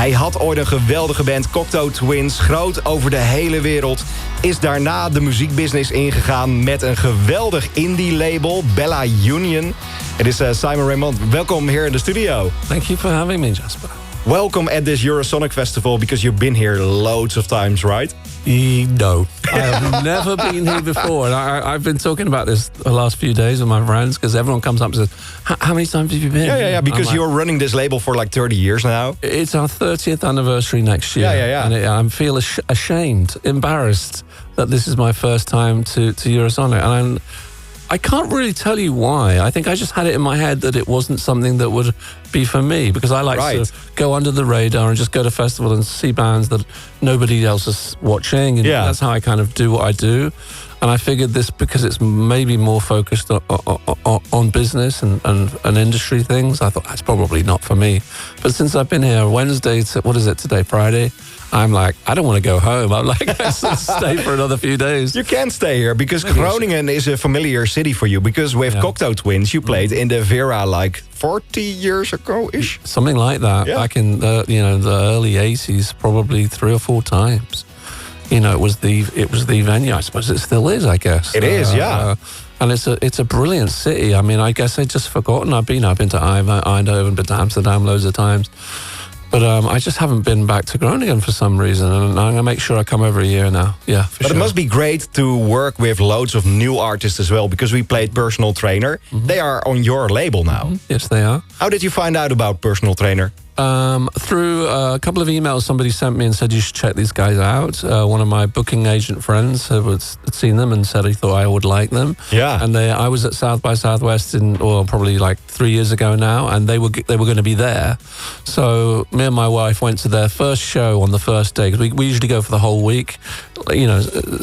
Hij had ooit een geweldige band, Cocteau Twins, groot over de hele wereld. Is daarna de muziekbusiness ingegaan met een geweldig indie-label, Bella Union. Het is Simon Raymonde. Welkom hier in de studio. Thank you for having me, Jasper. Welcome at this Eurosonic Festival, because you've been here loads of times, right? No, I have never been here before. And I've been talking about this the last few days with my friends, because everyone comes up and says, how many times have you been? Yeah, because like, you're running this label for like 30 years now. It's our 30th anniversary next year. Yeah. And I feel ashamed, embarrassed that this is my first time to Eurosonic. And I can't really tell you why. I think I just had it in my head that it wasn't something that would be for me, because I like to go under the radar and just go to festivals and see bands that nobody else is watching. And that's how I kind of do what I do. And I figured this, because it's maybe more focused on business and industry things, I thought that's probably not for me. But since I've been here Wednesday, what is it today, Friday? I'm like, I don't want to go home. I'm like, let's stay for another few days. You can stay here, because Groningen is a familiar city for you. Because with Cocteau Twins, you played in the Vera like 40 years ago-ish? Something like that. Back in the early 80s, probably 3 or 4 times. It was the venue. I suppose it still is, I guess. It is, yeah. And it's a brilliant city. I mean, I guess I'd just forgotten. I've been to Eindhoven, been to Amsterdam loads of times. But I just haven't been back to Groningen for some reason. And I'm going to make sure I come every year now. Yeah, for sure. But it must be great to work with loads of new artists as well, because we played Personal Trainer. Mm-hmm. They are on your label now. Mm-hmm. Yes, they are. How did you find out about Personal Trainer? Through a couple of emails somebody sent me and said you should check these guys out. One of my booking agent friends had seen them and said he thought I would like them. Yeah. And I was at South by Southwest probably like 3 years ago now, and they were going to be there. So me and my wife went to their first show on the first day, because we usually go for the whole week.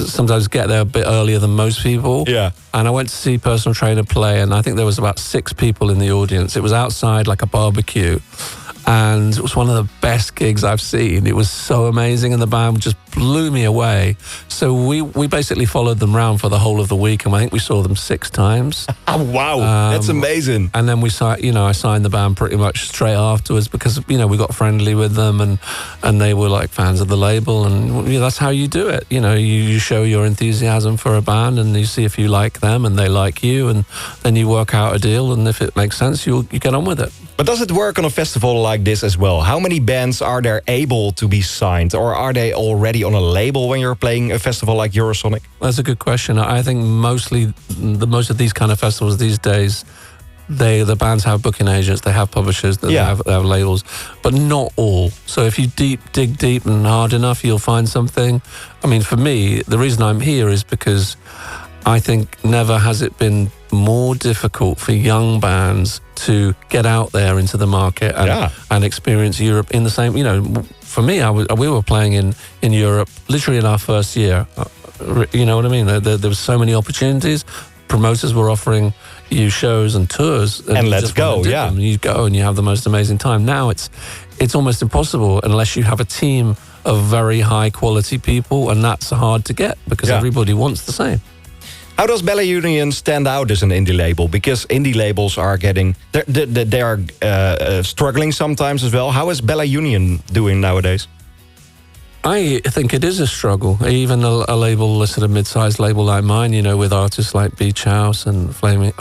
Sometimes get there a bit earlier than most people. Yeah. And I went to see Personal Trainer play, and I think there was about 6 people in the audience. It was outside like a barbecue. And it was one of the best gigs I've seen. It was so amazing, and the band just blew me away. So we basically followed them around for the whole of the week, and I think we saw them 6 times. Oh, wow. That's amazing. And then I signed the band pretty much straight afterwards, because, we got friendly with them, and they were like fans of the label, and that's how you do it. You show your enthusiasm for a band, and you see if you like them and they like you, and then you work out a deal, and if it makes sense, you get on with it. But does it work on a festival like this as well? How many bands are there able to be signed? Or are they already on a label when you're playing a festival like Eurosonic? That's a good question. I think most of these kind of festivals these days, the bands have booking agents, they have publishers, they have labels, but not all. So if you dig deep and hard enough, you'll find something. I mean, for me, the reason I'm here is because I think never has it been more difficult for young bands to get out there into the market and experience Europe in the same. For me, we were playing in Europe literally in our first year. You know what I mean? There was so many opportunities. Promoters were offering you shows and tours, and let's go. Yeah, and you go and you have the most amazing time. Now it's almost impossible unless you have a team of very high quality people, and that's hard to get because everybody wants the same. How does Bella Union stand out as an indie label? Because indie labels are they are struggling sometimes as well. How is Bella Union doing nowadays? I think it is a struggle. Even a label, a sort of mid-sized label like mine, with artists like Beach House and Flaming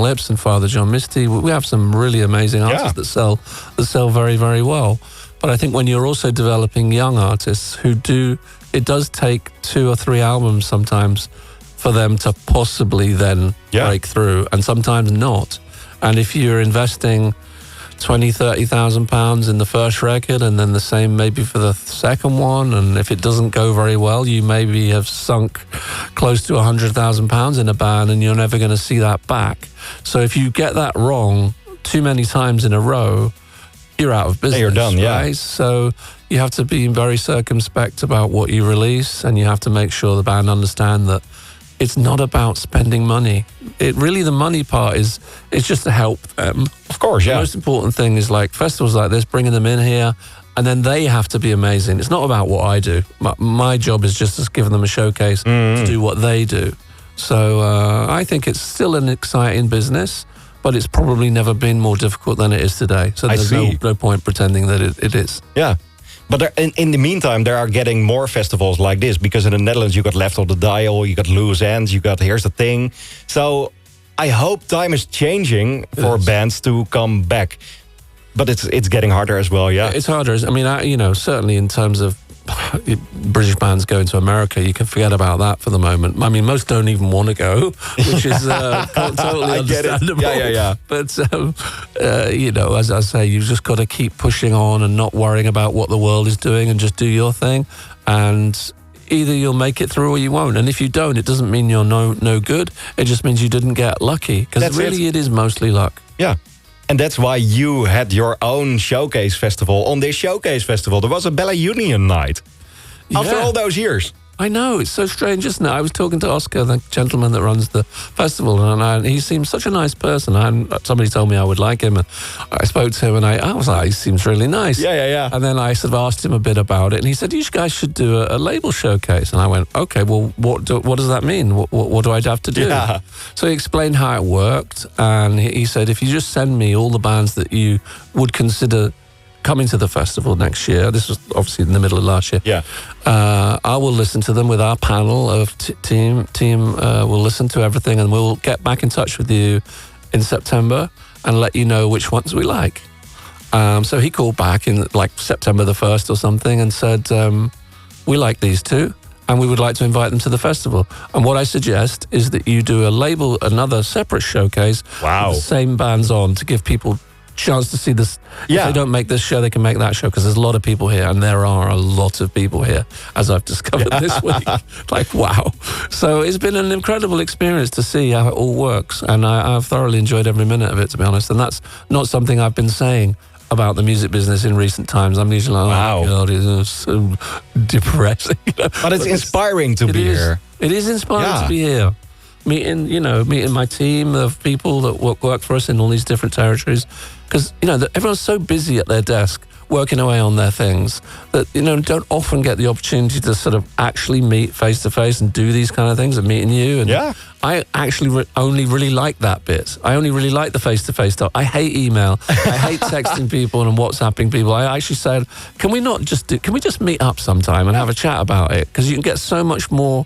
Lips and Father John Misty, we have some really amazing artists that sell very, very well. But I think when you're also developing young artists it does take 2 or 3 albums sometimes for them to possibly then break through, and sometimes not. And if you're investing £20,000-30,000 in the first record, and then the same maybe for the second one, and if it doesn't go very well, you maybe have sunk close to £100,000 in a band, and you're never going to see that back. So if you get that wrong too many times in a row, you're out of business. You're done, right? So you have to be very circumspect about what you release, and you have to make sure the band understand that it's not about spending money. The money part is just to help them. Of course, The most important thing is like festivals like this, bringing them in here, and then they have to be amazing. It's not about what I do. My job is just to give them a showcase to do what they do. So I think it's still an exciting business, but it's probably never been more difficult than it is today. So there's no point pretending that it is. Yeah. But in the meantime, there are getting more festivals like this. Because in the Netherlands, you got Left on the Dial, you got Loose Ends, you got Here's the Thing. So I hope time is changing for bands to come back. But it's getting harder as well, yeah. It's harder. I mean, certainly in terms of British bands going to America, you can forget about that for the moment. I mean, most don't even want to go, which is totally understandable. Yeah. But, as I say, you've just got to keep pushing on and not worrying about what the world is doing and just do your thing. And either you'll make it through or you won't. And if you don't, it doesn't mean you're no good. It just means you didn't get lucky. Because really it is mostly luck. Yeah. And that's why you had your own showcase festival. On this showcase festival, there was a Bella Union night. After all those years. I know, it's so strange, isn't it? I was talking to Oscar, the gentleman that runs the festival, and he seems such a nice person. Somebody told me I would like him, and I spoke to him, and I was like, he seems really nice. Yeah. And then I sort of asked him a bit about it, and he said, you guys should do a label showcase. And I went, okay, well, what does that mean? What do I have to do? Yeah. So he explained how it worked, and he said, if you just send me all the bands that you would consider coming to the festival next year, this was obviously in the middle of last year. Yeah, I will listen to them with our panel of team. We'll listen to everything, and we'll get back in touch with you in September and let you know which ones we like. So he called back in like September the 1st or something and said, we like these two, and we would like to invite them to the festival. And what I suggest is that you do another separate showcase with the same bands on to give people chance to see this. Yeah. If they don't make this show, they can make that show, because there's a lot of people here, and there are a lot of people here, as I've discovered this week. Like, wow. So it's been an incredible experience to see how it all works, and I've thoroughly enjoyed every minute of it, to be honest. And that's not something I've been saying about the music business in recent times. I'm usually like, oh, God, it's so depressing. But it's inspiring to be here. It is inspiring to be here. Meeting my team of people that work for us in all these different territories. Because, everyone's so busy at their desk, working away on their things, that, don't often get the opportunity to sort of actually meet face to face and do these kind of things, and meeting you. And I actually only really like that bit. I only really like the face to face stuff. I hate email. I hate texting people and WhatsApping people. I actually said, can we just meet up sometime and have a chat about it? Because you can get so much more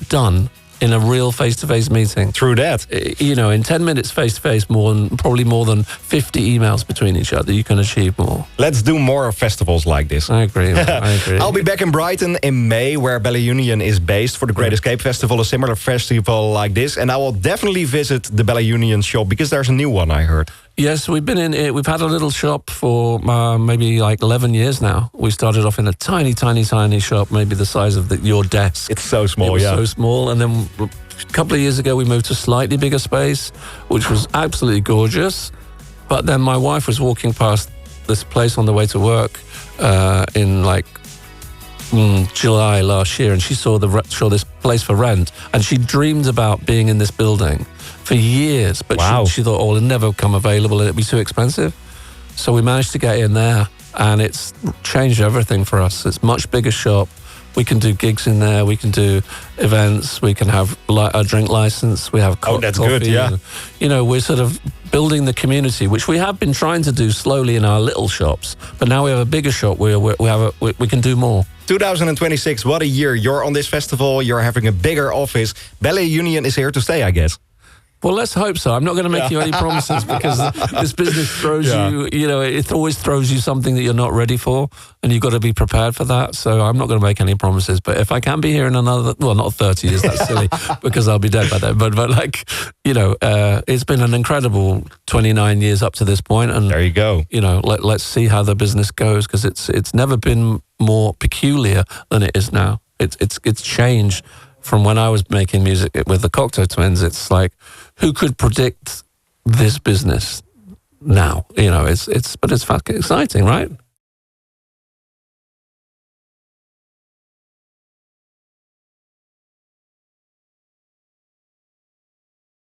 done in a real face-to-face meeting. True that. In 10 minutes face-to-face, probably more than 50 emails between each other, you can achieve more. Let's do more festivals like this. I agree. I'll be back in Brighton in May, where Bella Union is based, for the Great Escape Festival, a similar festival like this. And I will definitely visit the Bella Union shop, because there's a new one, I heard. Yes, we've been in it. We've had a little shop for maybe like 11 years now. We started off in a tiny shop, maybe the size of your desk. It's so small, It was so small. And then a couple of years ago, we moved to a slightly bigger space, which was absolutely gorgeous. But then my wife was walking past this place on the way to work in like July last year, and she saw this place for rent, and she dreamed about being in this building for years, but she thought, it'll never come available and it'd be too expensive. So we managed to get in there, and it's changed everything for us. It's a much bigger shop. We can do gigs in there. We can do events. We can have a drink license. We have coffee. That's good, yeah. And, we're sort of building the community, which we have been trying to do slowly in our little shops. But now we have a bigger shop where we can do more. 2026, what a year. You're on this festival. You're having a bigger office. Bella Union is here to stay, I guess. Well, let's hope so. I'm not going to make you any promises, because this business throws you, it always throws you something that you're not ready for, and you've got to be prepared for that. So I'm not going to make any promises. But if I can be here in not 30 years, that's silly, because I'll be dead by then. But it's been an incredible 29 years up to this point. And there you go. Let's see how the business goes, because it's never been more peculiar than it is now. It's changed. From when I was making music with the Cocteau Twins, it's like, who could predict this business now? But it's fucking exciting, right?